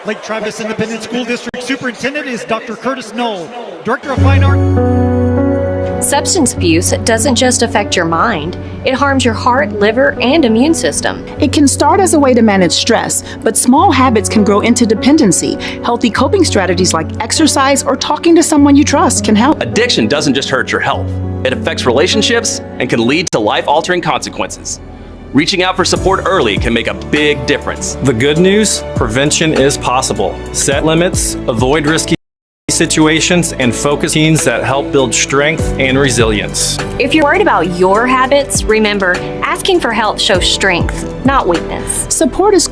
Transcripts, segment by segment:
Lake Travis Independent School District Superintendent is Dr. Curtis Knoll. Director of Fine Art. Substance abuse doesn't just affect your mind, it harms your heart, liver, and immune system. It can start as a way to manage stress, but small habits can grow into dependency. Healthy coping strategies like exercise or talking to someone you trust can help. Addiction doesn't just hurt your health, it affects relationships and can lead to life-altering consequences. Reaching out for support early can make a big difference. The good news, prevention is possible. Set limits, avoid risky situations, and focus routines that help build strength and resilience. If you're worried about your habits, remember, asking for help shows strength, not weakness. Support is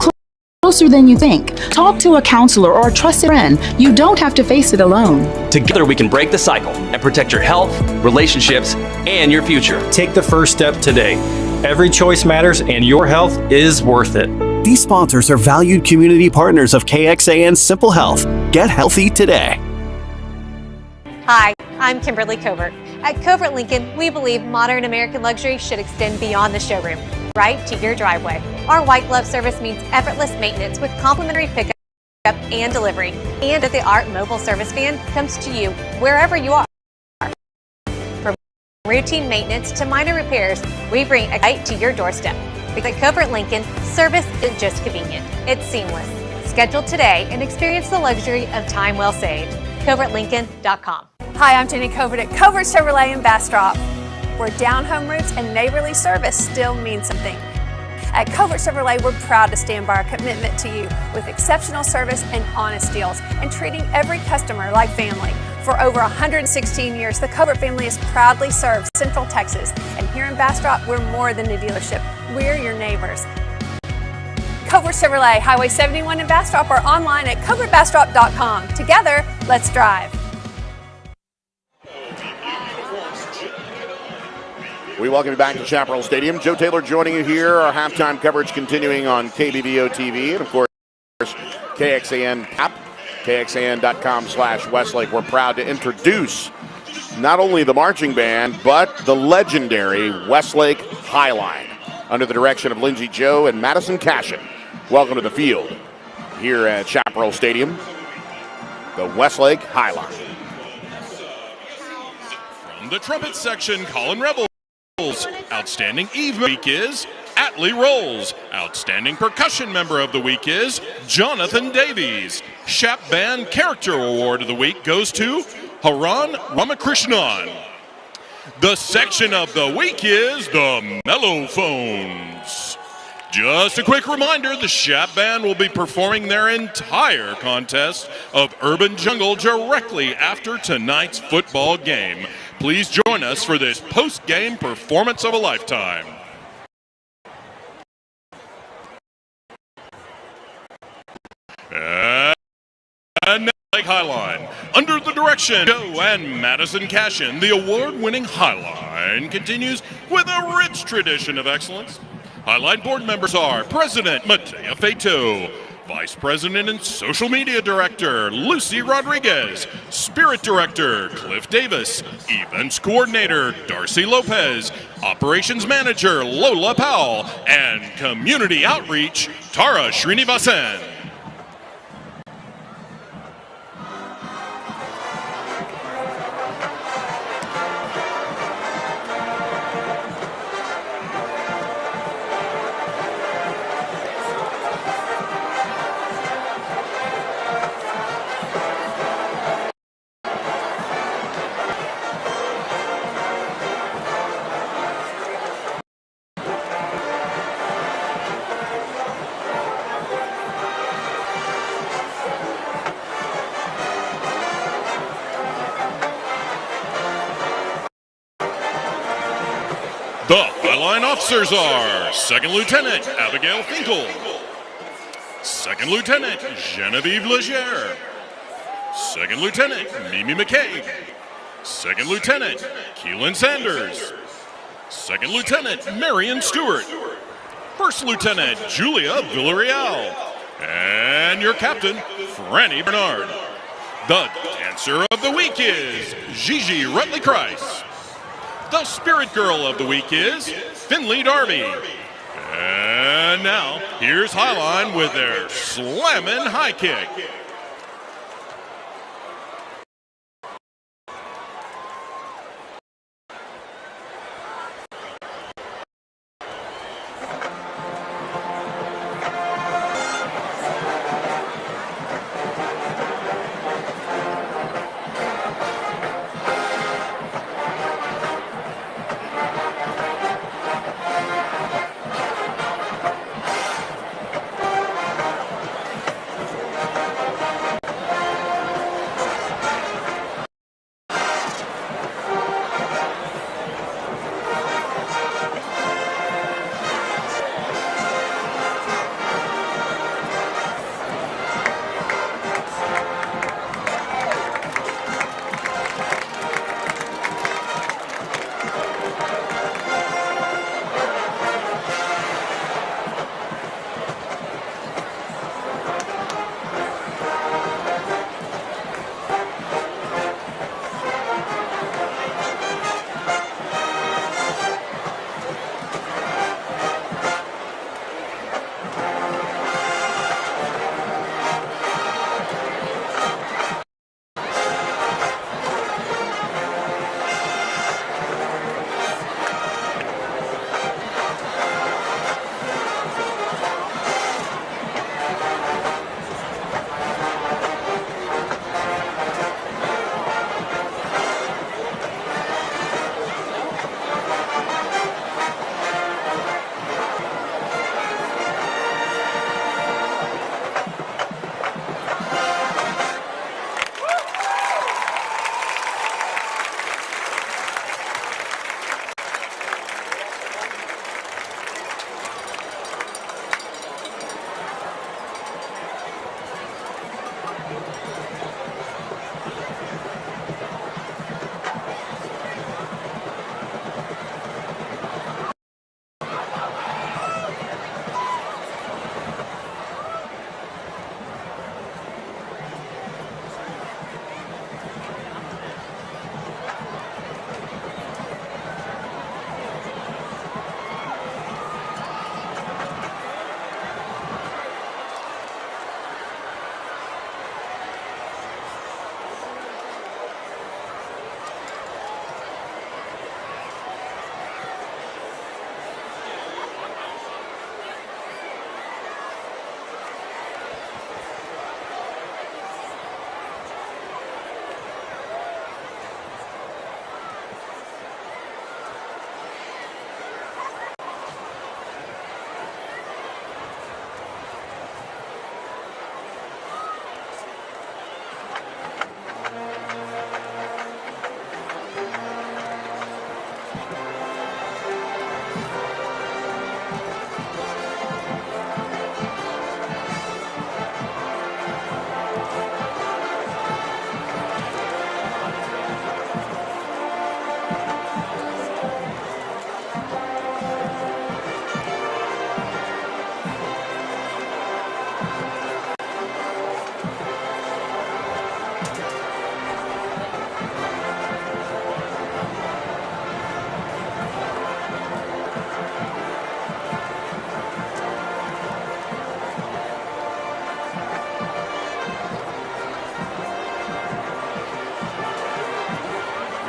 closer than you think. Talk to a counselor or a trusted friend. You don't have to face it alone. Together we can break the cycle and protect your health, relationships, and your future. Take the first step today. Every choice matters, and your health is worth it. These sponsors are valued community partners of KXAN Simple Health. Get healthy today. Hi, I'm Kimberly Covert. At Covert Lincoln, we believe modern American luxury should extend beyond the showroom, right to your driveway. Our white glove service means effortless maintenance with complimentary pickup and delivery. And the mobile service van comes to you wherever you are. From routine maintenance to minor repairs, we bring a guide to your doorstep. Because at Covert Lincoln, service isn't just convenient, it's seamless. Schedule today and experience the luxury of time well saved. CovertLincoln.com. Hi, I'm Jenny Covert at Covert Chevrolet in Bastrop, where down-home roots and neighborly service still mean something. At Covert Chevrolet, we're proud to stand by our commitment to you with exceptional service and honest deals and treating every customer like family. For over 116 years, the Covert family has proudly served Central Texas. And here in Bastrop, we're more than a dealership. We're your neighbors. Covert Chevrolet, Highway 71 in Bastrop, or online at covertbastrop.com. Together, let's drive. We welcome you back to Chaparral Stadium. Joe Taylor joining you here. Our halftime coverage continuing on KBVO TV and, of course, KXAN app, KXAN.com/Westlake. We're proud to introduce not only the marching band, but the legendary Westlake Highline under the direction of Lindsey Joe and Madison Cashin. Welcome to the field here at Chaparral Stadium, the Westlake Highline. From the trumpet section, Colin Rebels. Outstanding Eve week is Atlee Rolls. Outstanding percussion member of the week is Jonathan Davies. Shap Band Character Award of the week goes to Haran Ramakrishnan. The section of the week is the Mellophones. Just a quick reminder, the Shap Band will be performing their entire contest of Urban Jungle directly after tonight's football game. Please join us for this post-game performance of a lifetime. And Lake Highline. Under the direction of Joe and Madison Cashin, the award-winning Highline continues with a rich tradition of excellence. Highline board members are President Matea Feito, Vice President and Social Media Director Lucy Rodriguez, Spirit Director Cliff Davis, Events Coordinator Darcy Lopez, Operations Manager Lola Powell, and Community Outreach Tara Srinivasan. The Highline officers are Second Lieutenant Abigail Finkel, Second Lieutenant Genevieve Legere, Second Lieutenant Mimi McCaig, Second Lieutenant Keelan Sanders, Second Lieutenant Marion Stewart, First Lieutenant Julia Villarreal, and your captain, Franny Bernard. The dancer of the week is Gigi Rutley-Kreis. The Spirit Girl of the Week is Finley Darby. And And now, here's Highline with their Slammin' High Kick.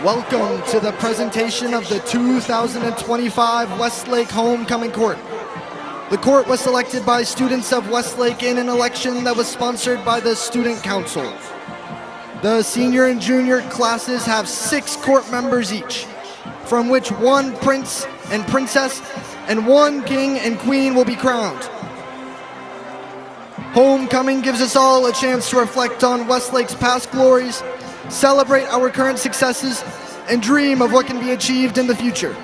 Welcome to the presentation of the 2025 Westlake Homecoming Court. The court was selected by students of Westlake in an election that was sponsored by the Student Council. The senior and junior classes have 6 court members each, from which 1 prince and princess and 1 king and queen will be crowned. Homecoming gives us all a chance to reflect on Westlake's past glories, celebrate our current successes, and dream of what can be achieved in the future.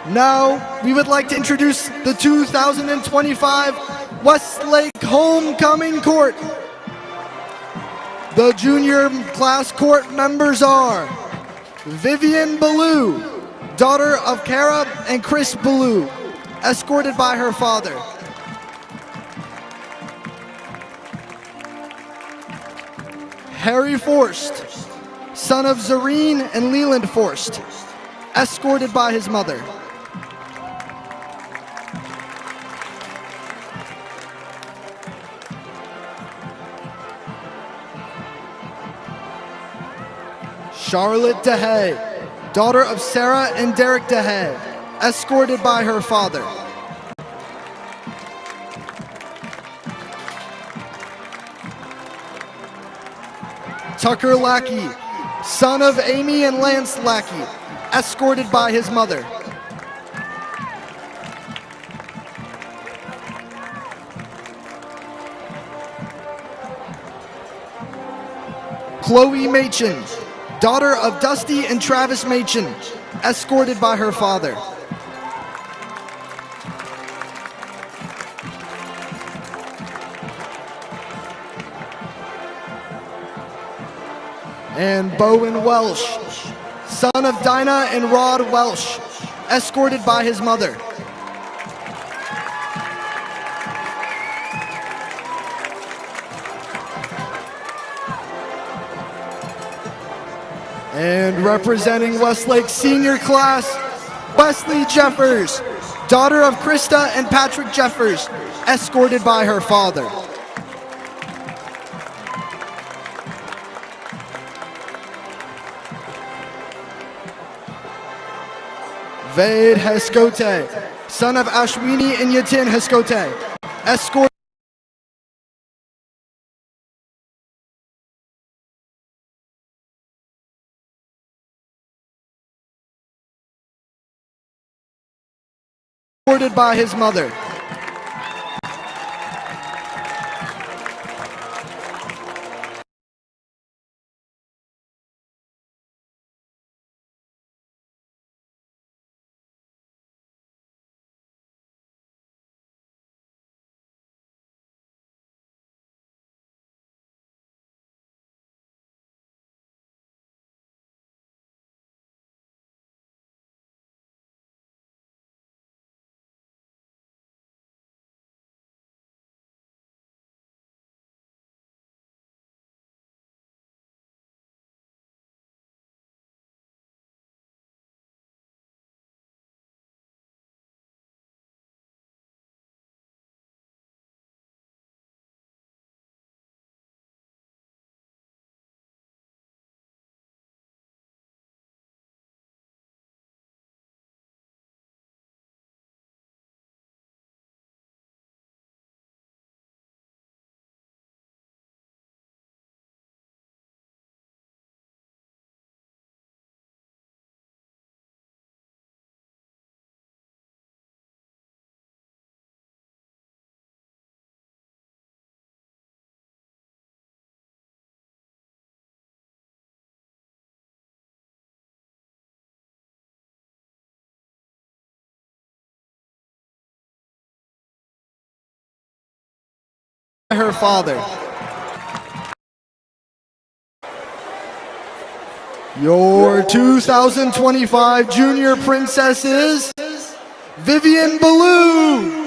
Now, we would like to introduce the 2025 Westlake Homecoming Court. The junior class court members are Vivian Ballou, daughter of Cara and Chris Ballou, escorted by her father. Harry Forst, son of Zareen and Leland Forst, escorted by his mother. Charlotte DeHay, daughter of Sarah and Derek DeHay, escorted by her father. Tucker Lackey, son of Amy and Lance Lackey, escorted by his mother. Chloe Machen, daughter of Dusty and Travis Machen, escorted by her father. And Bowen Welsh, son of Dinah and Rod Welsh, escorted by his mother. And representing Westlake senior class, Wesley Jeffers, daughter of Krista and Patrick Jeffers, escorted by her father. Vade Hescote, son of Ashwini and Yatin Hescote, escorted by his mother. Her father. Your 2025 Junior Princess is Vivian Ballou.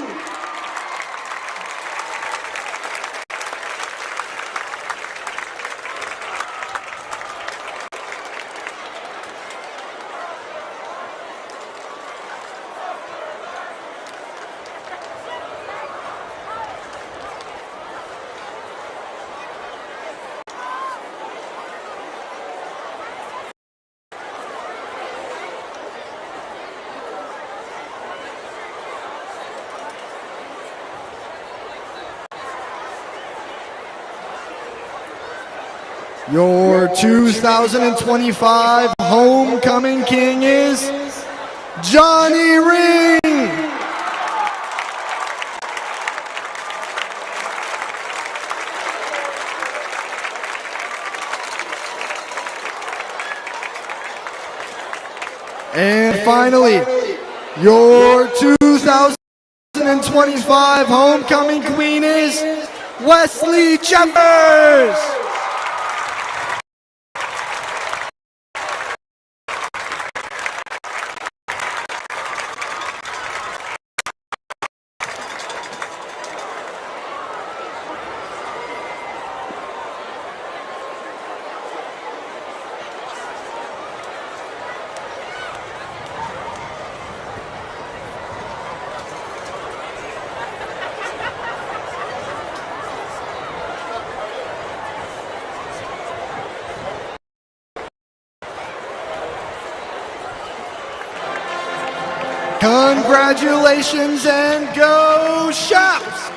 Your 2025 Homecoming King is Johnny Ring. And finally, your 2025 Homecoming Queen is Wesley Jeffers. Congratulations and go Shops!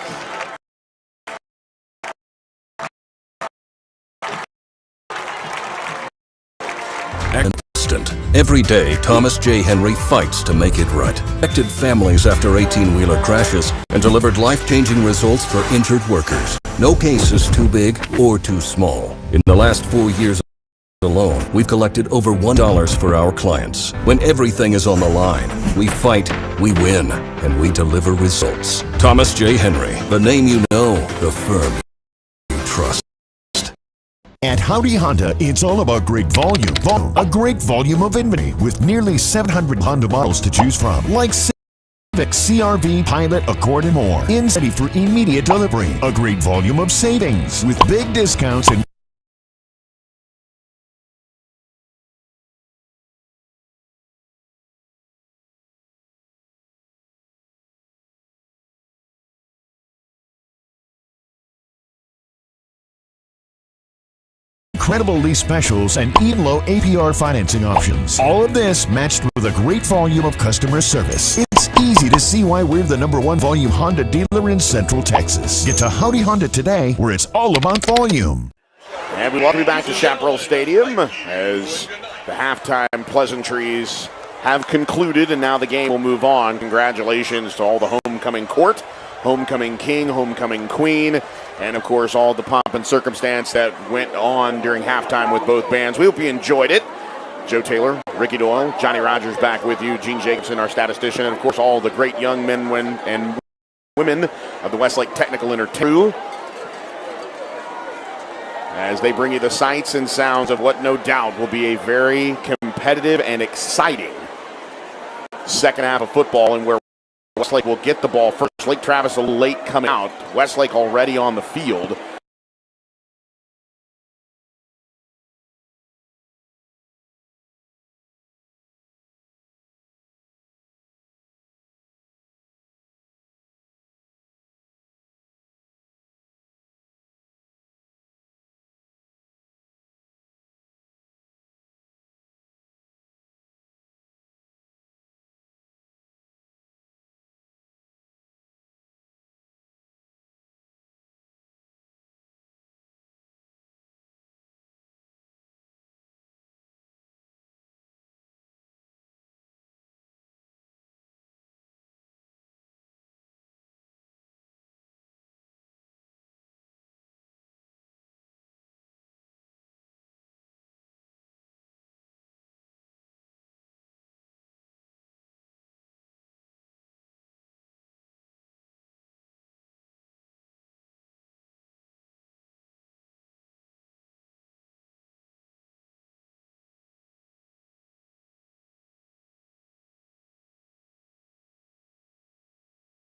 Every day, Thomas J. Henry fights to make it right. Protected families after 18-wheeler crashes and delivered life-changing results for injured workers. No case is too big or too small. In the last 4 years alone, we've collected over $1 for our clients. When everything is on the line, we fight, we win, and we deliver results. Thomas J. Henry, the name you know, the firm you trust. At Howdy Honda, it's all about great volume. A great volume of inventory with nearly 700 Honda models to choose from, like Civic, CR-V, Pilot, Accord, and more. Ready for immediate delivery. A great volume of savings with big discounts and incredible lease specials and even low APR financing options. All of this matched with a great volume of customer service. It's easy to see why we're the #1 volume Honda dealer in Central Texas. Get to Howdy Honda today, where it's all about volume. And we welcome you back to Chaparral Stadium as the halftime pleasantries have concluded, and now the game will move on. Congratulations to all the homecoming court, homecoming king, homecoming queen, and of course all the pomp and circumstance that went on during halftime with both bands. We hope you enjoyed it. Joe Taylor, Ricky Doyle, Johnny Rogers back with you, Gene Jacobson, our statistician, and of course all the great young men and women of the Westlake Technical Entertainment as they bring you the sights and sounds of what no doubt will be a very competitive and exciting second half of football, and where Westlake will get the ball first. Lake Travis a little late coming out. Westlake already on the field.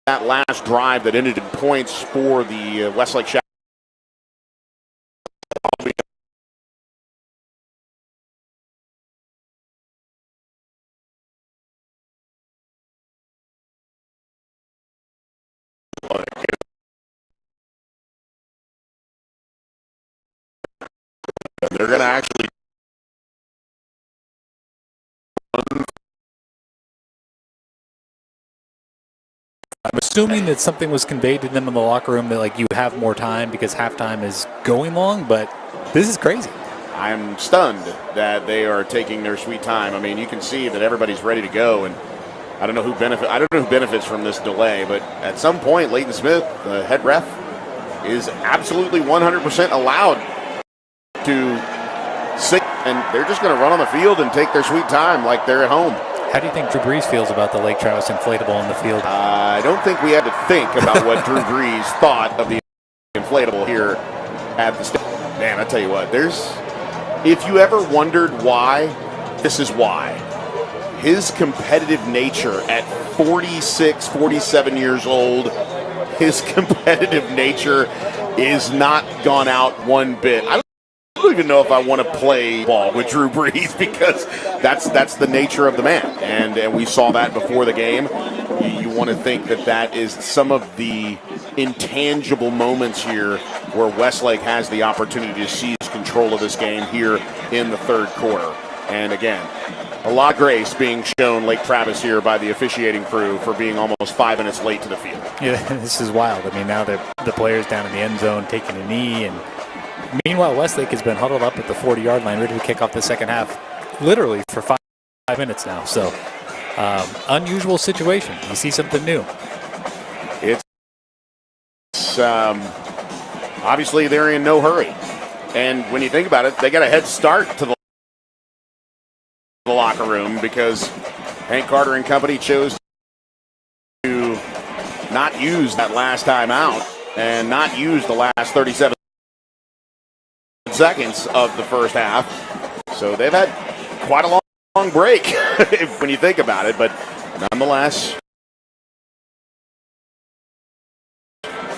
That last drive that ended in points for the Westlake Shadows. They're going to actually I'm assuming that something was conveyed to them in the locker room that, like, you have more time because halftime is going long, but this is crazy. I'm stunned that they are taking their sweet time. I mean, you can see that everybody's ready to go, and I don't know who benefits from this delay, but at some point, Leighton Smith, the head ref, is absolutely 100% allowed to sing, and they're just going to run on the field and take their sweet time like they're at home. How do you think Drew Brees feels about the Lake Travis inflatable on the field? I don't think we had to think about what Drew Brees thought of the inflatable here at the stadium. Man, I tell you what, if you ever wondered why, this is why. His competitive nature at 46, 47 years old, his competitive nature is not gone out one bit. I don't even know if I want to play ball with Drew Brees because that's the nature of the man, and we saw that before the game. You want to think that is some of the intangible moments here where Westlake has the opportunity to seize control of this game here in the third quarter. And again, A lot of grace being shown Lake Travis here by the officiating crew for being almost 5 minutes late to the field. Yeah, this is wild. I mean, now the players down in the end zone taking a knee, and meanwhile, Westlake has been huddled up at the 40-yard line, ready to kick off the second half, literally for 5 minutes now. So, unusual situation. You see something new. It's obviously they're in no hurry, and when you think about it, they got a head start to the locker room because Hank Carter and company chose to not use that last time out and not use the last 37 seconds of the first half. So they've had quite a long break when you think about it, but nonetheless,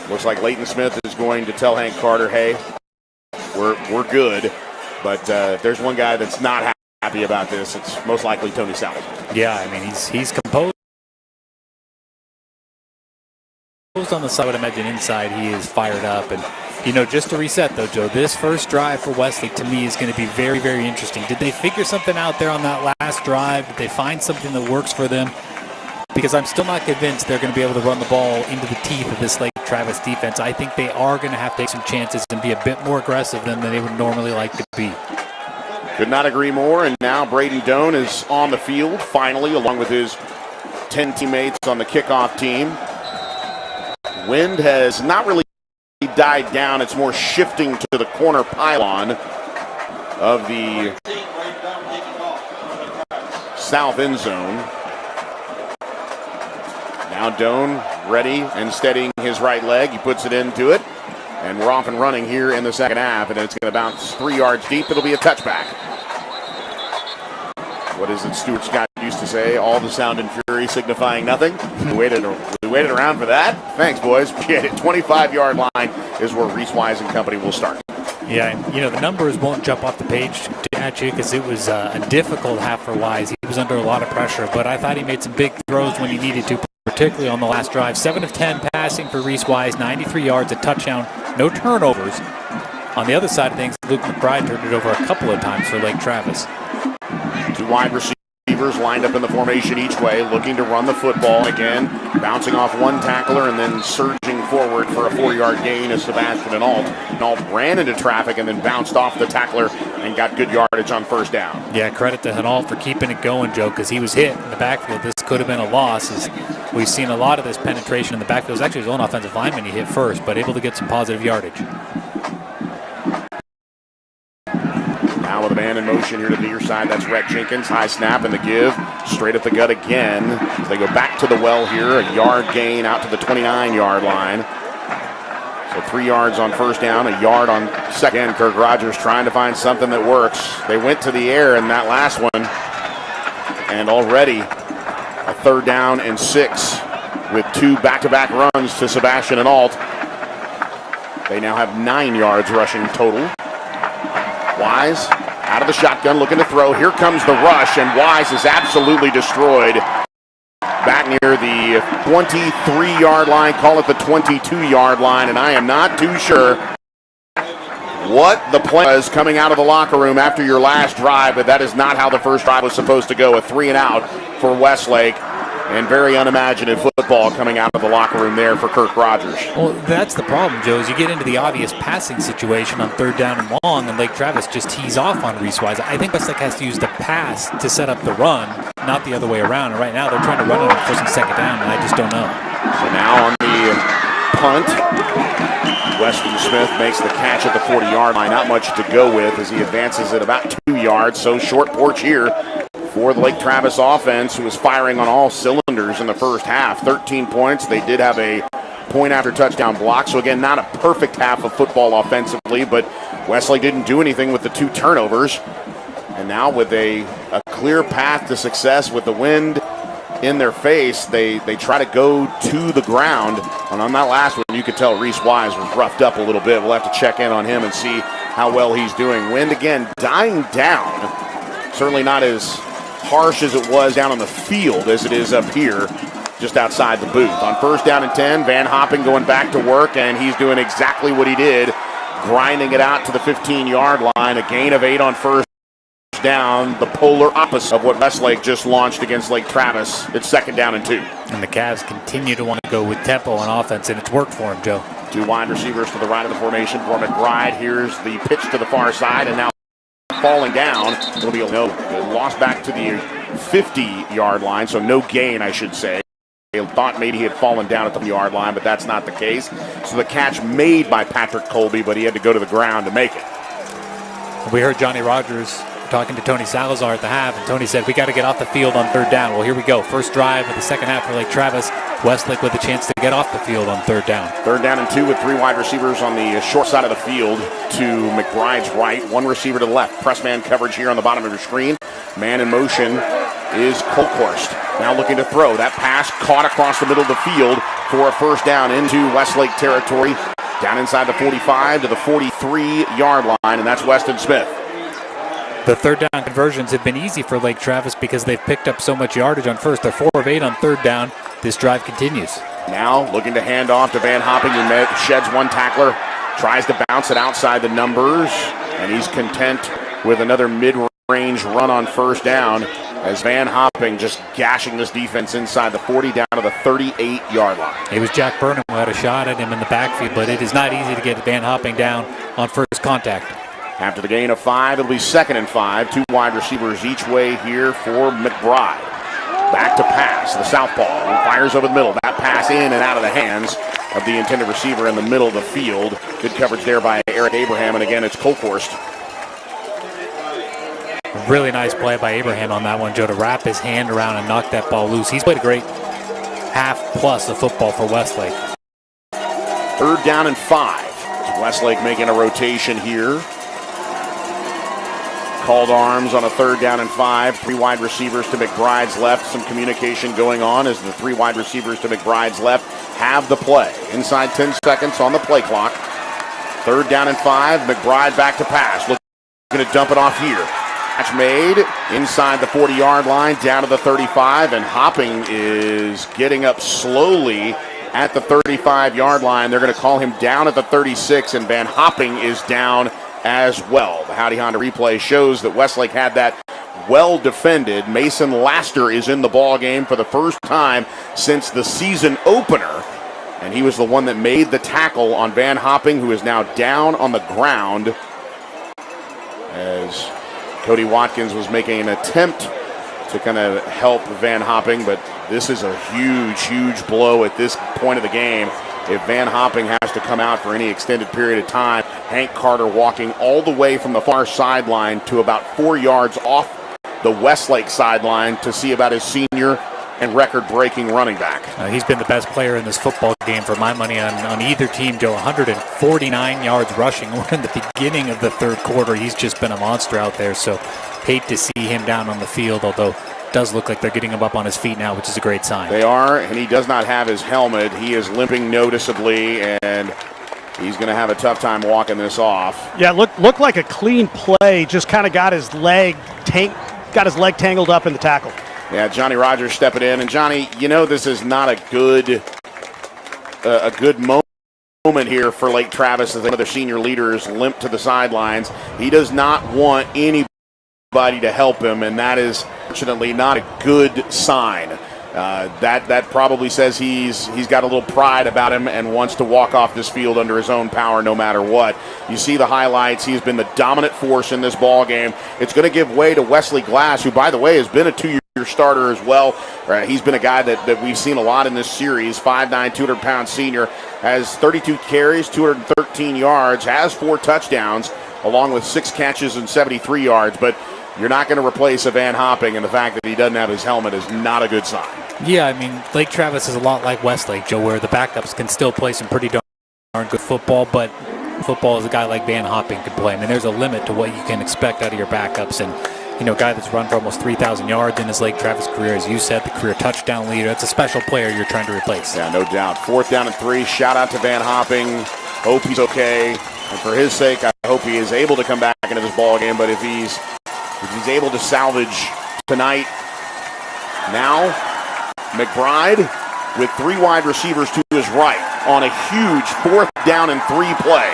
looks like Leighton Smith is going to tell Hank Carter, hey, we're good, but there's one guy that's not happy about this. It's most likely Tony Salazar. Yeah, I mean, he's composed on the side. I would imagine inside he is fired up. And, just to reset, though, Joe, this first drive for Westlake, to me, is going to be very, very interesting. Did they figure something out there on that last drive? Did they find something that works for them? Because I'm still not convinced they're going to be able to run the ball into the teeth of this Lake Travis defense. I think they are going to have to take some chances and be a bit more aggressive than they would normally like to be. Could not agree more, and now Braden Doan is on the field, finally, along with his 10 teammates on the kickoff team. Wind has not really died down. It's more shifting to the corner pylon of the south end zone. Now Doan ready and steadying his right leg. He puts it into it. And we're off and running here in the second half, and it's going to bounce 3 yards deep. It'll be a touchback. What is it Stuart Scott used to say? All the sound and fury signifying nothing. We waited around for that. Thanks, boys. Yeah, 25-yard line is where Reese Wise and company will start. Yeah, the numbers won't jump off the page at you because it was a difficult half for Wise. He was under a lot of pressure, but I thought he made some big throws when he needed to, particularly on the last drive. 7 of 10 passing for Reese Wise, 93 yards, a touchdown, no turnovers. On the other side of things, Luke McBride turned it over a couple of times for Lake Travis. 2 wide receivers lined up in the formation each way, looking to run the football again, bouncing off one tackler and then surging forward for a 4-yard gain is Sebastian Nault. Nault ran into traffic and then bounced off the tackler and got good yardage on first down. Yeah, credit to Nault for keeping it going, Joe, because he was hit in the backfield. This could have been a loss, as we've seen a lot of this penetration in the backfield. It was actually his own offensive lineman he hit first, but able to get some positive yardage. Now with a man in motion here to the near side, that's Rhett Jenkins. High snap and the give, straight up the gut again. As they go back to the well here, a yard gain out to the 29-yard line. So 3 yards on first down, a yard on second. Kirk Rogers trying to find something that works. They went to the air in that last one, and already a 3rd down and 6 with 2 back-to-back runs to Sebastian Nault. They now have 9 yards rushing total. Wise out of the shotgun looking to throw. Here comes the rush, and Wise is absolutely destroyed back near the 23-yard line, call it the 22-yard line, and I am not too sure what the play was coming out of the locker room after your last drive, but that is not how the first drive was supposed to go. A 3-and-out for Westlake, and very unimaginative football coming out of the locker room there for Kirk Rogers. Well, that's the problem, Joe, is you get into the obvious passing situation on 3rd down and long, and Lake Travis just tees off on Reese Wise. I think Westlake has to use the pass to set up the run, not the other way around. And right now they're trying to run it on 1st and 2nd down, and I just don't know. So now on the punt, Weston Smith makes the catch at the 40-yard line. Not much to go with as he advances at about 2 yards. So short porch here for the Lake Travis offense, who was firing on all cylinders in the first half. 13 points. They did have a point-after-touchdown block. So, again, not a perfect half of football offensively, but Westlake didn't do anything with the 2 turnovers. And now with a clear path to success with the wind in their face, they try to go to the ground. And on that last one, you could tell Reese Wise was roughed up a little bit. We'll have to check in on him and see how well he's doing. Wind, again, dying down. Certainly not as harsh as it was down on the field as it is up here just outside the booth. On 1st down and 10, Van Hoppen going back to work, and he's doing exactly what he did, grinding it out to the 15-yard line. A gain of 8 on first down, the polar opposite of what Westlake just launched against Lake Travis. It's 2nd down and 2. And the Cavs continue to want to go with tempo on offense, and it's worked for them, Joe. 2 wide receivers to the right of the formation for McBride. Here's the pitch to the far side, and now falling down. It'll be lost back to the 50-yard line, so no gain, I should say. They thought maybe he had fallen down at the yard line, but that's not the case. So the catch made by Patrick Colby, but he had to go to the ground to make it. We heard Johnny Rogers talking to Tony Salazar at the half, and Tony said, we got to get off the field on 3rd down. Well, here we go. First drive of the second half for Lake Travis. Westlake with a chance to get off the field on 3rd down. 3rd down and 2 with 3 wide receivers on the short side of the field to McBride's right. 1 receiver to the left. Press man coverage here on the bottom of your screen. Man in motion is Colkhorst. Now looking to throw. That pass caught across the middle of the field for a first down into Westlake territory. Down inside the 45 to the 43-yard line, and that's Weston Smith. The 3rd down conversions have been easy for Lake Travis because they've picked up so much yardage on first. They're 4 of 8 on 3rd down. This drive continues. Now looking to hand off to Van Hopping, who sheds 1 tackler, tries to bounce it outside the numbers, and he's content with another mid-range run on first down as Van Hopping just gashing this defense inside the 40 down to the 38-yard line. It was Jack Burnham who had a shot at him in the backfield, but it is not easy to get Van Hopping down on first contact. After the gain of 5, it'll be 2nd and 5. 2 wide receivers each way here for McBride. Back to pass, the southpaw. He fires over the middle. That pass in and out of the hands of the intended receiver in the middle of the field. Good coverage there by Eric Abraham, and again, it's Colkhorst. Really nice play by Abraham on that one, Joe, to wrap his hand around and knock that ball loose. He's played a great half plus of football for Westlake. 3rd down and 5. Westlake making a rotation here. Called arms on a 3rd down and 5. 3 wide receivers to McBride's left. Some communication going on as the 3 wide receivers to McBride's left have the play. Inside 10 seconds on the play clock. 3rd down and 5. McBride back to pass. Looking to dump it off here. Catch made inside the 40-yard line, down to the 35, and Hopping is getting up slowly at the 35-yard line. They're going to call him down at the 36, and Van Hopping is down as well. The Howdy Honda replay shows that Westlake had that well defended. Mason Laster is in the ball game for the first time since the season opener, and he was the one that made the tackle on Van Hopping, who is now down on the ground as Cody Watkins was making an attempt to kind of help Van Hopping, but this is a huge, huge blow at this point of the game. If Van Hopping has to come out for any extended period of time, Hank Carter walking all the way from the far sideline to about 4 yards off the Westlake sideline to see about his senior and record-breaking running back. He's been the best player in this football game for my money on either team, Joe. 149 yards rushing. We're in the beginning of the 3rd quarter. He's just been a monster out there, so hate to see him down on the field, although it does look like they're getting him up on his feet now, which is a great sign. They are, and he does not have his helmet. He is limping noticeably, and he's going to have a tough time walking this off. Yeah, looked like a clean play, just kind of got his leg tangled up in the tackle. Yeah, Johnny Rogers stepping in. And Johnny, you know this is not a good moment here for Lake Travis as other senior leaders limp to the sidelines. He does not want anybody to help him, and that is fortunately not a good sign. That probably says he's got a little pride about him and wants to walk off this field under his own power no matter what. You see the highlights. He's been the dominant force in this ball game. It's going to give way to Wesley Glass, who, by the way, has been a 2-year starter as well. He's been a guy that we've seen a lot in this series. 5'9", 200-pound senior, has 32 carries, 213 yards, has 4 touchdowns, along with 6 catches and 73 yards. But you're not going to replace a Van Hopping, and the fact that he doesn't have his helmet is not a good sign. Yeah, I mean, Lake Travis is a lot like Westlake, Joe, where the backups can still play some pretty darn good football, but football is a guy like Van Hopping can play. I mean, there's a limit to what you can expect out of your backups, and you know, a guy that's run for almost 3,000 yards in his Lake Travis career, as you said, the career touchdown leader. That's a special player you're trying to replace. Yeah, no doubt. 4th down and 3. Shout out to Van Hopping. Hope he's okay. And for his sake, I hope he is able to come back into this ball game. But if he's able to salvage tonight, now McBride with 3 wide receivers to his right on a huge 4th down and 3 play.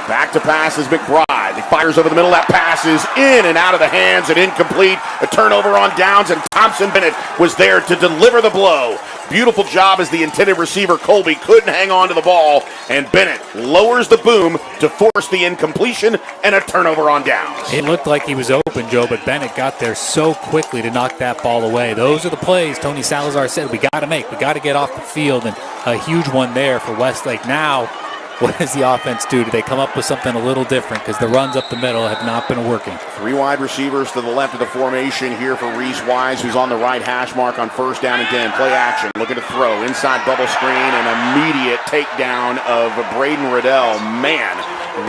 Back to pass is McBride. McBride. He fires over the middle. That pass is in and out of the hands and incomplete. A turnover on downs, and Thompson Bennett was there to deliver the blow. Beautiful job as the intended receiver, Colby, couldn't hang on to the ball, and Bennett lowers the boom to force the incompletion and a turnover on downs. It looked like he was open, Joe, but Bennett got there so quickly to knock that ball away. Those are the plays Tony Salazar said we got to make. We got to get off the field, and a huge one there for Westlake. Now, what does the offense do? Do they come up with something a little different? Because the runs up the middle have not been working. 3 wide receivers to the left of the formation here for Reese Wise, who's on the right hash mark on 1st down and 10. Play action, looking to throw. Inside bubble screen, an immediate takedown of Braden Riddell. Man,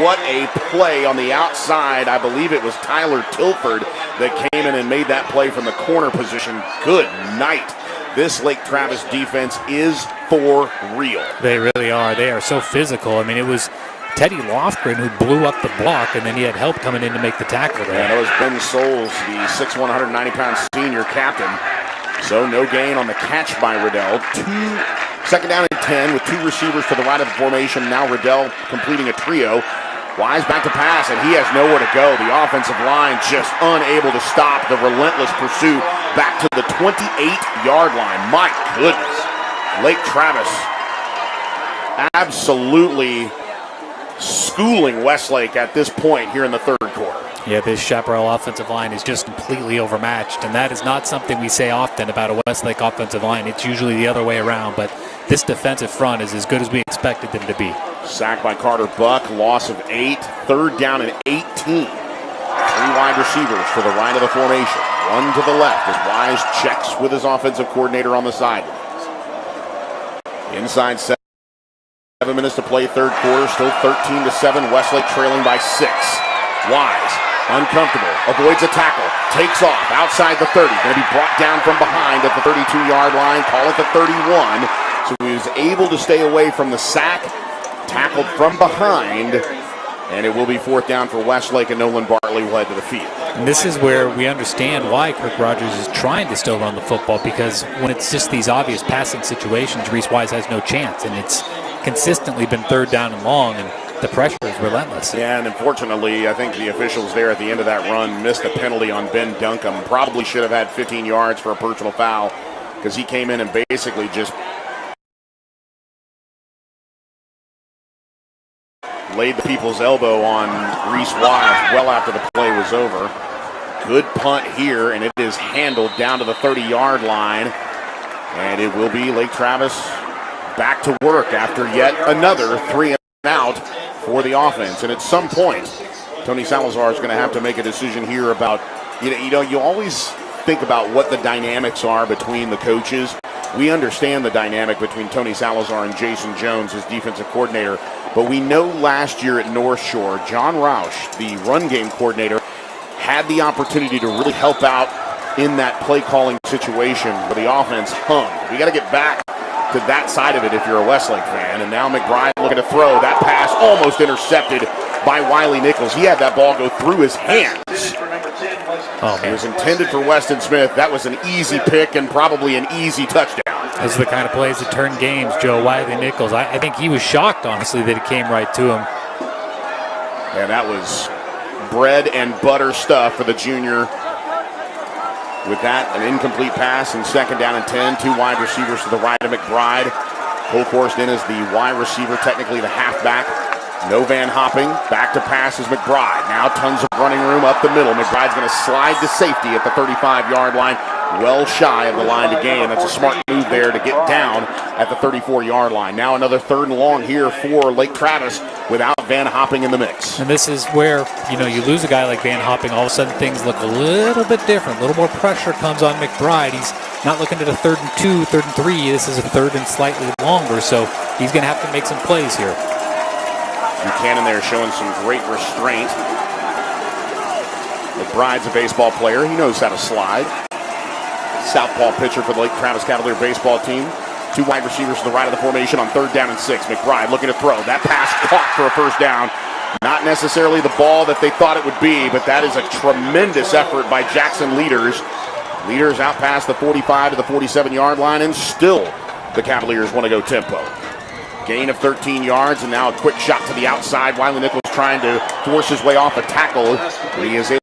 what a play on the outside. I believe it was Tyler Tilford that came in and made that play from the corner position. Good night. This Lake Travis defense is for real. They really are. They are so physical. I mean, it was Teddy Lofgren who blew up the block, and then he had help coming in to make the tackle there. And that was Ben Souls, the 6'1", 190-pound senior captain. So no gain on the catch by Riddell. 2nd down and 10 with 2 receivers to the right of the formation. Now Riddell completing a trio. Wise back to pass, and he has nowhere to go. The offensive line just unable to stop the relentless pursuit back to the 28-yard line. My goodness. Lake Travis absolutely schooling Westlake at this point here in the 3rd quarter. Yeah, this Chaparral offensive line is just completely overmatched, and that is not something we say often about a Westlake offensive line. It's usually the other way around, but this defensive front is as good as we expected them to be. Sacked by Carter Buck, loss of 8, 3rd down and 18. 3 wide receivers to the right of the formation, 1 to the left as Wise checks with his offensive coordinator on the sidelines. Inside 7 minutes to play, 3rd quarter, still 13-7, Westlake trailing by 6. Wise, uncomfortable, avoids a tackle, takes off outside the 30, going to be brought down from behind at the 32-yard line, call it the 31. So he was able to stay away from the sack, tackled from behind, and it will be 4th down for Westlake, and Nolan Bartley will head to the field. And this is where we understand why Kirk Rogers is trying to still run the football, because when it's just these obvious passing situations, Reese Wise has no chance, and it's consistently been 3rd down and long, and the pressure is relentless. Yeah, and unfortunately, I think the officials there at the end of that run missed a penalty on Ben Duncombe. Probably should have had 15 yards for a personal foul, because he came in and basically just laid the people's elbow on Reese Wise well after the play was over. Good punt here, and it is handled down to the 30-yard line. And it will be Lake Travis back to work after yet another 3 and out for the offense. And at some point, Tony Salazar is going to have to make a decision here about, you always think about what the dynamics are between the coaches. We understand the dynamic between Tony Salazar and Jason Jones, his defensive coordinator. But we know last year at North Shore, John Roush, the run game coordinator, had the opportunity to really help out in that play calling situation where the offense hung. We got to get back to that side of it if you're a Westlake fan. And now McBride looking to throw. That pass almost intercepted by Wiley Nichols. He had that ball go through his hands. Oh, man. It was intended for Weston Smith. That was an easy pick and probably an easy touchdown. Those are the kind of plays that turn games, Joe. Wiley Nichols. I think he was shocked, honestly, that it came right to him. And that was bread and butter stuff for the junior. With that, an incomplete pass and 2nd down and 10. 2 wide receivers to the right of McBride. Colkhorst in as the wide receiver, technically the halfback. No Van Hopping. Back to pass is McBride. Now tons of running room up the middle. McBride's going to slide to safety at the 35-yard line. Well shy of the line to gain. That's a smart move there to get down at the 34-yard line. Now another 3rd and long here for Lake Travis without Van Hopping in the mix. And this is where, you lose a guy like Van Hopping, all of a sudden things look a little bit different. A little more pressure comes on McBride. He's not looking at a 3rd and 2, 3rd and 3. This is a 3rd and slightly longer, so he's going to have to make some plays here. Buchanan there showing some great restraint. McBride's a baseball player. He knows how to slide. Southpaw pitcher for the Lake Travis Cavalier baseball team. 2 wide receivers to the right of the formation on 3rd down and 6. McBride looking to throw. That pass caught for a 1st down. Not necessarily the ball that they thought it would be, but that is a tremendous effort by Jackson Leaders. Leaders out past the 45 to the 47-yard line, and still the Cavaliers want to go tempo. Gain of 13 yards, and now a quick shot to the outside. Wiley Nichols trying to force his way off a tackle. He is able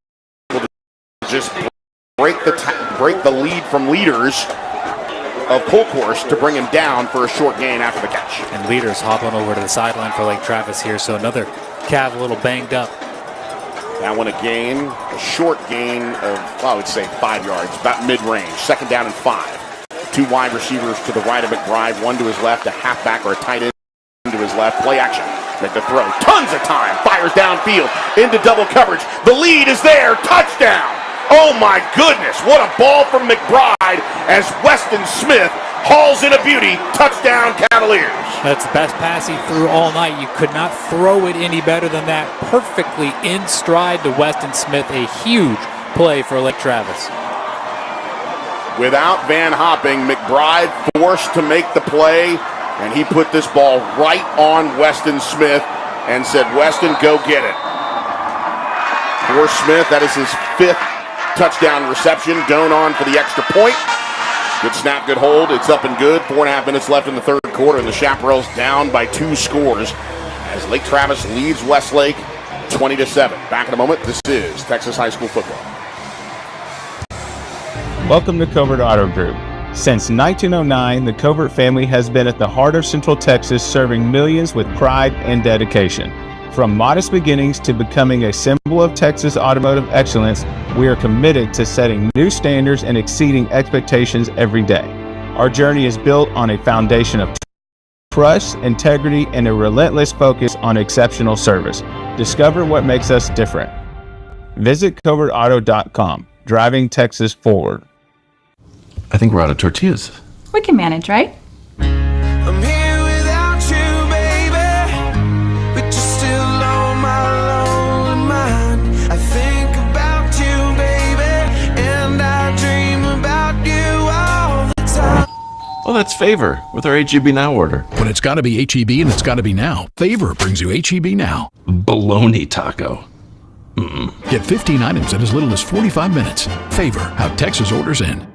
to just break the lead from leaders of Colcourse to bring him down for a short gain after the catch. And leaders hopping over to the sideline for Lake Travis here, so another Cav a little banged up. That one a short gain of, well, I would say 5 yards, about mid-range, 2nd down and 5. 2 wide receivers to the right of McBride, 1 to his left, a halfback or a tight end to his left. Play action, make the throw, tons of time, fires downfield, into double coverage. The lead is there, touchdown! Oh my goodness, what a ball from McBride as Weston Smith hauls in a beauty. Touchdown, Cavaliers. That's the best pass he threw all night. You could not throw it any better than that. Perfectly in stride to Weston Smith. A huge play for Lake Travis. Without Van Hopping, McBride forced to make the play, and he put this ball right on Weston Smith and said, Weston, go get it. For Smith, that is his 5th touchdown reception. Doan on for the extra point. Good snap, good hold. It's up and good. 4.5 minutes left in the 3rd quarter, and the Chaparrals down by 2 scores as Lake Travis leads Westlake 20-7. Back in a moment. This is Texas High School football. Welcome to Covert Auto Group. Since 1909, the Covert family has been at the heart of Central Texas, serving millions with pride and dedication. From modest beginnings to becoming a symbol of Texas automotive excellence, we are committed to setting new standards and exceeding expectations every day. Our journey is built on a foundation of trust, integrity, and a relentless focus on exceptional service. Discover what makes us different. Visit covertauto.com. Driving Texas forward. I think we're out of tortillas. We can manage, right? I'm here without you, baby, but you're still on my lonely mind. I think about you, baby, and I dream about you all the time. Oh, that's Favor with our HEB Now order. When it's got to be HEB and it's got to be now, Favor brings you HEB Now. Bologna taco. Get 15 items in as little as 45 minutes. Favor, how Texas orders in.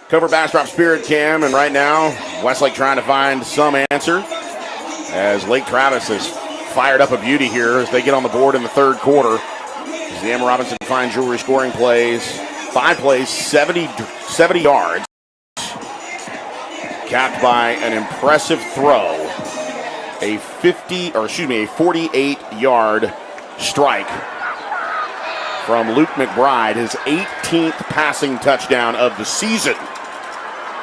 Cover Bastrop Spirit Cam, and right now, Westlake trying to find some answer as Lake Travis has fired up a beauty here as they get on the board in the 3rd quarter. As the M. Robinson Fine Jewelry scoring plays, 5 plays, 70 yards, capped by an impressive throw, a 48-yard strike from Luke McBride, his 18th passing touchdown of the season.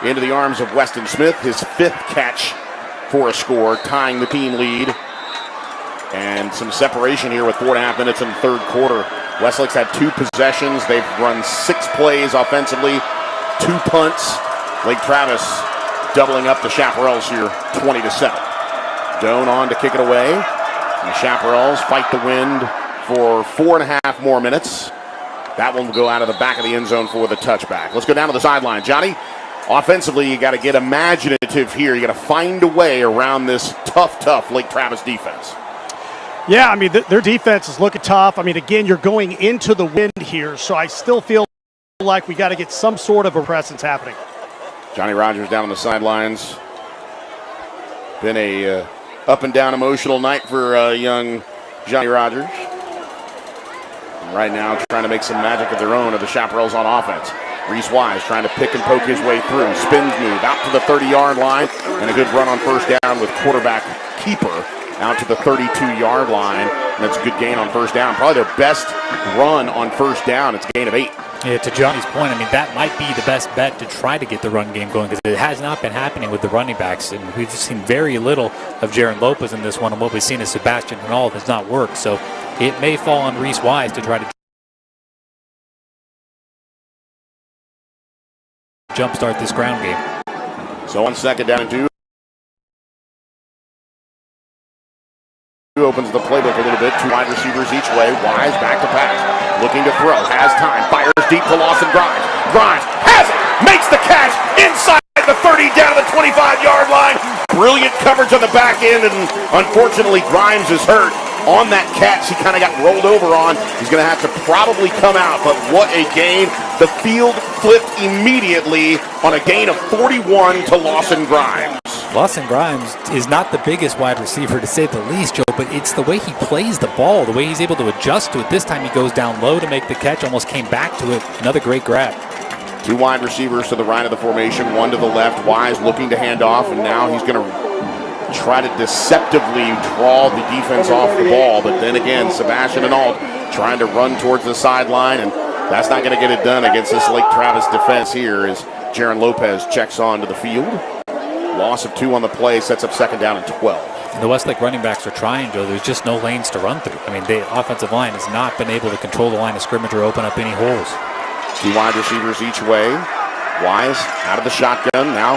Into the arms of Weston Smith, his 5th catch for a score, tying the team lead. And some separation here with 4.5 minutes in the 3rd quarter. Westlake's had 2 possessions. They've run 6 plays offensively, 2 punts. Lake Travis doubling up the Chaparrals here, 20-7. Doan on to kick it away. And the Chaparrals fight the wind for 4.5 more minutes. That one will go out of the back of the end zone for the touchback. Let's go down to the sideline. Johnny, offensively, you got to get imaginative here. You got to find a way around this tough Lake Travis defense. Yeah, I mean, their defense is looking tough. I mean, again, you're going into the wind here, so I still feel like we got to get some sort of a presence happening. Johnny Rogers down on the sidelines. Been a up and down emotional night for young Johnny Rogers. And right now, trying to make some magic of their own are the Chaparrals on offense. Reese Wise trying to pick and poke his way through. Spins move out to the 30-yard line, and a good run on first down with quarterback Keeper out to the 32-yard line. And that's a good gain on first down. Probably their best run on first down. It's a gain of 8. Yeah, to Johnny's point, I mean, that might be the best bet to try to get the run game going because it has not been happening with the running backs. And we've seen very little of Jaron Lopez in this one, and what we've seen is Sebastian Hernal has not worked. So it may fall on Reese Wise to try to jumpstart this ground game. So on 2nd down and 2. Opens the playbook a little bit. 2 wide receivers each way. Wise back to pass. Looking to throw. Has time. Fires deep to Lawson Grimes. Grimes has it. Makes the catch inside the 30 down to the 25-yard line. Brilliant coverage on the back end, and unfortunately Grimes is hurt. On that catch, he kind of got rolled over on. He's going to have to probably come out, but what a gain. The field flipped immediately on a gain of 41 to Lawson Grimes. Lawson Grimes is not the biggest wide receiver, to say the least, Joe, but it's the way he plays the ball, the way he's able to adjust to it. This time he goes down low to make the catch, almost came back to it. Another great grab. 2 wide receivers to the right of the formation, 1 to the left. Wise looking to hand off, and now he's going to try to deceptively draw the defense off the ball. But then again, Sebastian Arnault trying to run towards the sideline, and that's not going to get it done against this Lake Travis defense here as Jaron Lopez checks onto the field. Loss of 2 on the play sets up 2nd down and 12. The Westlake running backs are trying, Joe. There's just no lanes to run through. I mean, the offensive line has not been able to control the line of scrimmage or open up any holes. 2 wide receivers each way. Wise out of the shotgun now,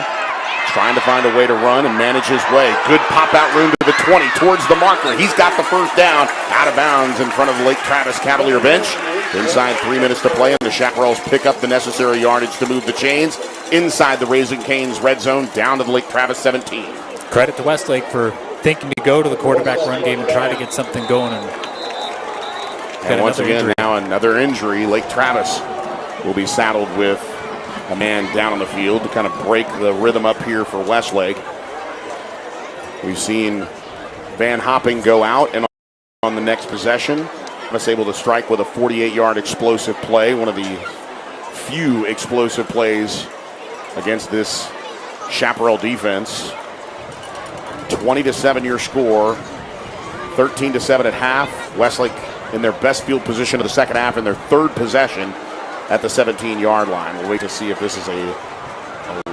trying to find a way to run and manage his way. Good pop-out room to the 20 towards the marker. He's got the first down, out of bounds in front of the Lake Travis Cavalier bench. Inside 3 minutes to play, and the Chaparrals pick up the necessary yardage to move the chains inside the Raising Cane's red zone, down to the Lake Travis 17. Credit to Westlake for thinking to go to the quarterback run game and try to get something going. And once again, now another injury. Lake Travis will be saddled with a man down on the field to kind of break the rhythm up here for Westlake. We've seen Van Hopping go out, and on the next possession, was able to strike with a 48-yard explosive play, one of the few explosive plays against this Chaparral defense. 20-7 your score, 13-7 at half. Westlake in their best field position of the second half in their 3rd possession at the 17-yard line. We'll wait to see if this is a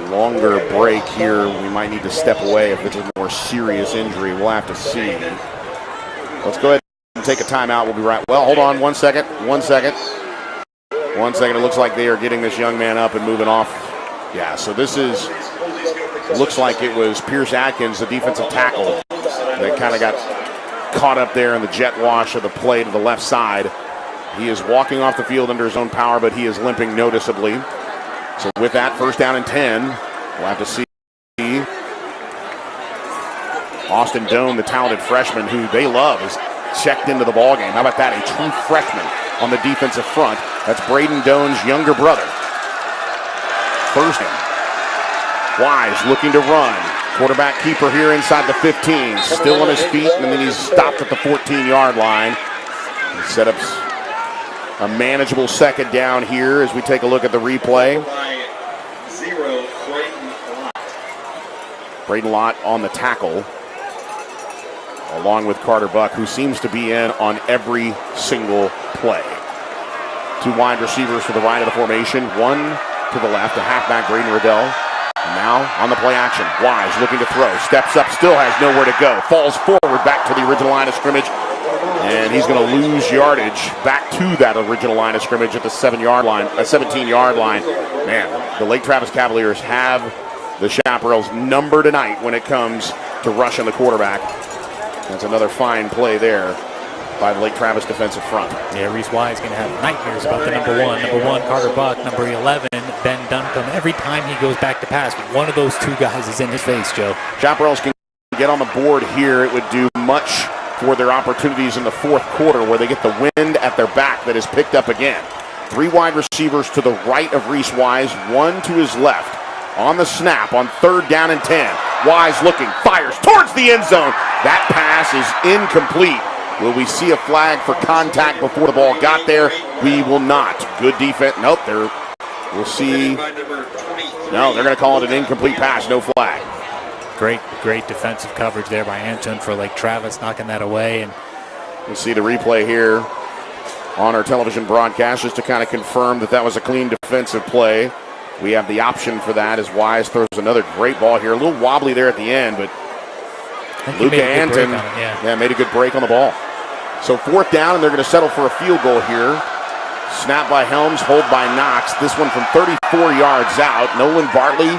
longer break here. We might need to step away if it's a more serious injury. We'll have to see. Let's go ahead and take a timeout. We'll be right. Well, hold on 1 second. 1 second. 1 second. It looks like they are getting this young man up and moving off. Yeah, so this is, looks like it was Pierce Atkins, the defensive tackle, that kind of got caught up there in the jet wash of the play to the left side. He is walking off the field under his own power, but he is limping noticeably. So with that, 1st down and 10, we'll have to see Austin Doan, the talented freshman who they love, is checked into the ballgame. How about that? A true freshman on the defensive front. That's Braden Doan's younger brother. 1st down. Wise looking to run. Quarterback keeper here inside the 15. Still on his feet, and then he's stopped at the 14-yard line. He set up a manageable 2nd down here as we take a look at the replay. Braden Lott on the tackle, along with Carter Buck, who seems to be in on every single play. 2 wide receivers to the right of the formation, 1 to the left, a halfback, Braden Riddell. Now on the play action, Wise looking to throw, steps up, still has nowhere to go, falls forward back to the original line of scrimmage, and he's going to lose yardage back to that original line of scrimmage at the 17-yard line. Man, the Lake Travis Cavaliers have the Chaparrals number tonight when it comes to rushing the quarterback. That's another fine play there by the Lake Travis defensive front. Yeah, Reese Wise going to have nightmares about the number one, Carter Buck, number 11, Ben Duncombe. Every time he goes back to pass, one of those 2 guys is in his face, Joe. Chaparrals can get on the board here. It would do much for their opportunities in the 4th quarter where they get the wind at their back that is picked up again. 3 wide receivers to the right of Reese Wise, 1 to his left. On the snap on 3rd down and 10. Wise looking, fires towards the end zone. That pass is incomplete. Will we see a flag for contact before the ball got there? We will not. Good defense. Nope, we'll see. No, they're going to call it an incomplete pass, no flag. Great defensive coverage there by Anton for Lake Travis, knocking that away. And we'll see the replay here on our television broadcast just to kind of confirm that was a clean defensive play. We have the option for that as Wise throws another great ball here. A little wobbly there at the end, but Luca Anton made a good break on the ball. So 4th down, and they're going to settle for a field goal here. Snap by Helms, hold by Knox. This one from 34 yards out. Nolan Bartley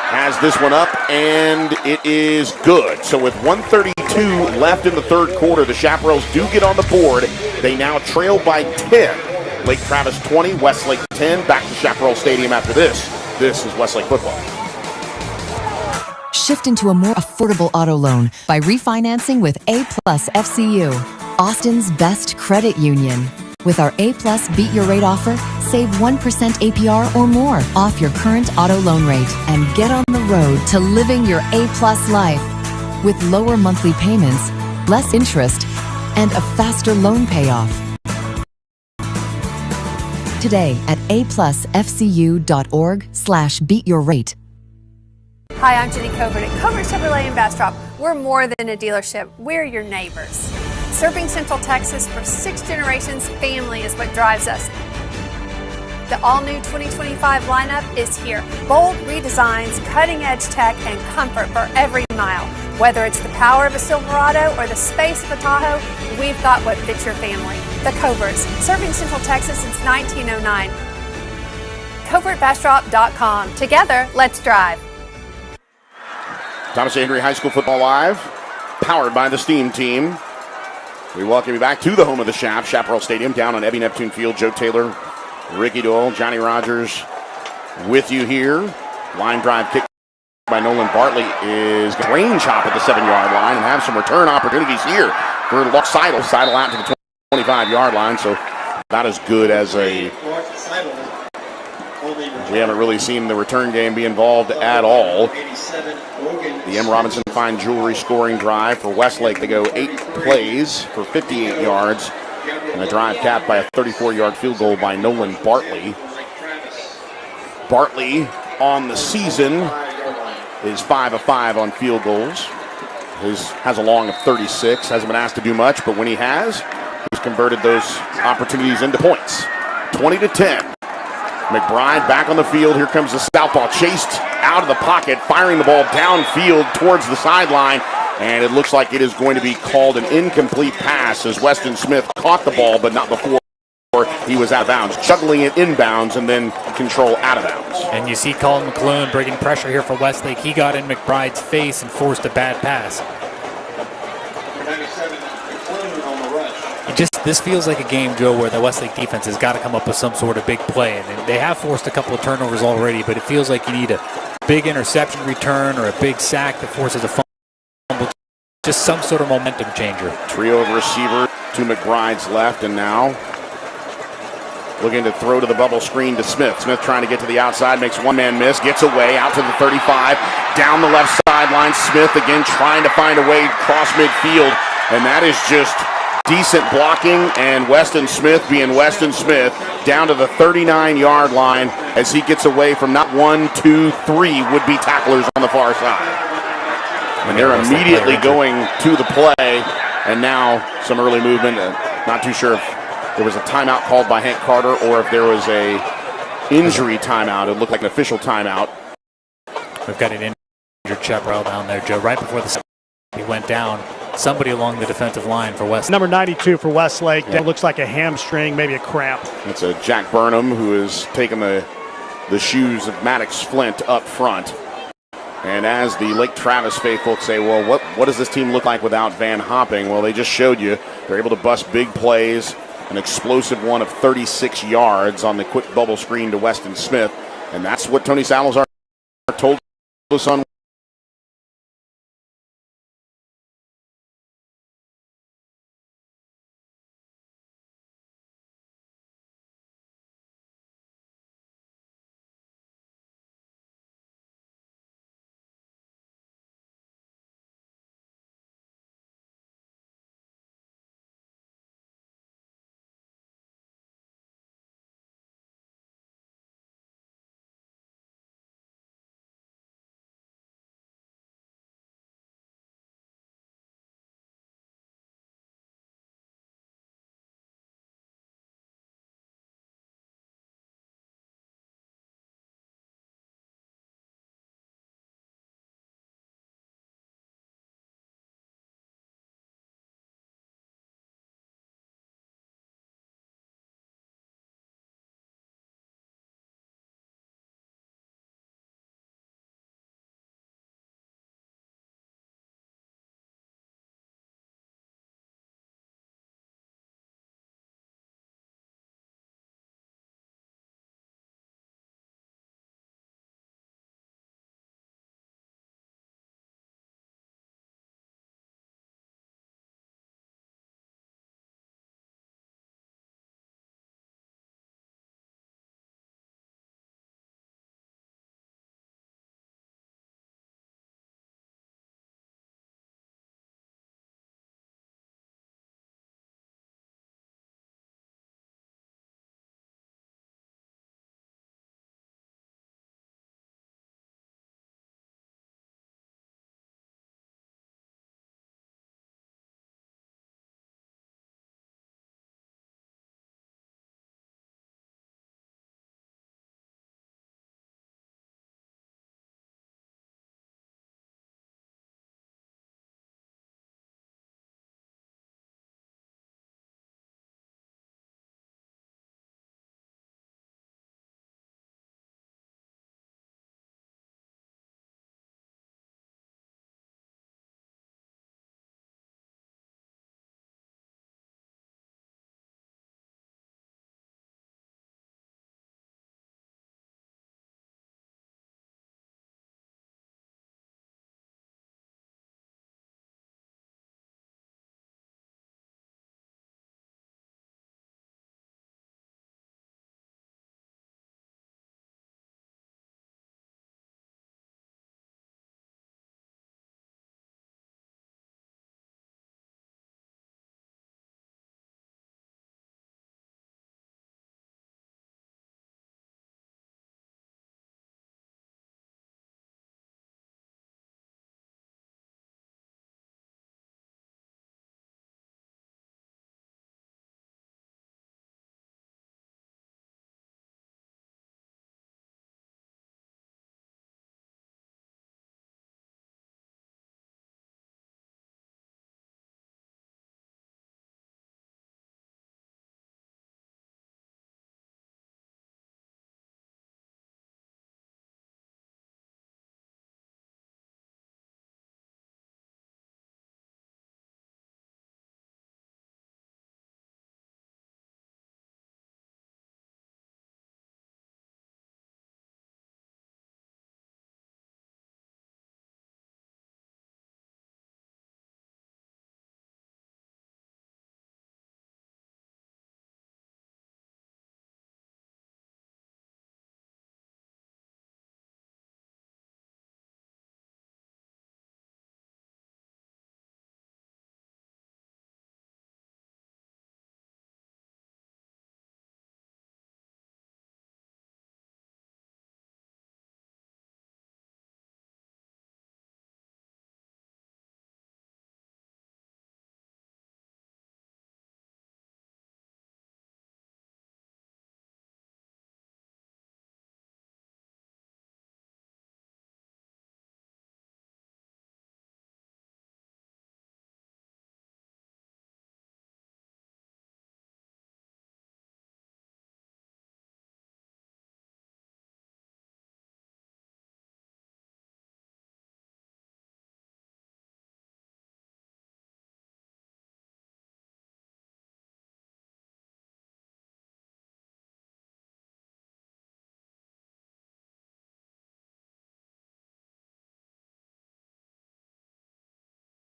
has this one up, and it is good. So with 1:32 left in the 3rd quarter, the Chaparrals do get on the board. They now trail by 10. Lake Travis 20, Westlake 10. Back to Chaparral Stadium after this. This is Westlake football. Shift into a more affordable auto loan by refinancing with A+ FCU, Austin's best credit union. With our A+ Beat Your Rate offer, Save 1% APR or more off your current auto loan rate and get on the road to living your A-plus life with lower monthly payments, less interest, and a faster loan payoff. Today at aplusfcu.org/beatyourrate. Hi, I'm Jenny Covert at Covert Chevrolet in Bastrop. We're more than a dealership. We're your neighbors. Serving Central Texas for 6 generations, family is what drives us. The all-new 2025 lineup is here. Bold redesigns, cutting-edge tech, and comfort for every mile. Whether it's the power of a Silverado or the space of a Tahoe, we've got what fits your family. The Coverts, serving Central Texas since 1909. CovertBastrop.com. Together, let's drive. Thomas J. Henry High School Football Live, powered by the Steam Team. We welcome you back to the home of the Shap, Chaparral Stadium, down on Ebby Neptune Field. Joe Taylor, Ricky Doyle, Johnny Rogers with you here. Line drive kick by Nolan Bartley is a rain chop at the 7-yard line and have some return opportunities here for Seidel. Seidel out to the 25-yard line, so not as good as a... We haven't really seen the return game be involved at all. The M. Robinson Fine Jewelry scoring drive for Westlake. They go 8 plays for 58 yards. And a drive capped by a 34-yard field goal by Nolan Bartley. Bartley on the season is 5 of 5 on field goals. Has a long of 36. Hasn't been asked to do much, but when he has, he's converted those opportunities into points. 20-10. McBride back on the field. Here comes the southpaw, chased out of the pocket, firing the ball downfield towards the sideline. And it looks like it is going to be called an incomplete pass as Weston Smith caught the ball, but not before he was out of bounds. Juggling it inbounds and then control out of bounds. And you see Colin McClune bringing pressure here for Westlake. He got in McBride's face and forced a bad pass. This feels like a game, Joe, where the Westlake defense has got to come up with some sort of big play. And they have forced a couple of turnovers already, but it feels like you need a big interception return or a big sack that forces a fumble. Just some sort of momentum changer. Trio of receiver to McBride's left, and now looking to throw to the bubble screen to Smith. Smith trying to get to the outside, makes one man miss, gets away out to the 35, down the left sideline. Smith again trying to find a way across midfield, and that is just decent blocking, and Weston Smith being Weston Smith down to the 39-yard line as he gets away from not 1, 2, 3 would-be tacklers on the far side. And they're immediately going to the play, and now some early movement. Not too sure if there was a timeout called by Hank Carter or if there was a injury timeout. It looked like an official timeout. We've got an injured Chaparral down there, Joe. Right before the he went down, somebody along the defensive line for Westlake. Number 92 for Westlake. That looks like a hamstring, maybe a cramp. That's a Jack Burnham who has taken the shoes of Maddox Flint up front. And as the Lake Travis faithful say, well, what does this team look like without Van Hopping? Well, they just showed you. They're able to bust big plays, an explosive one of 36 yards on the quick bubble screen to Weston Smith. And that's what Tony Salazar told us on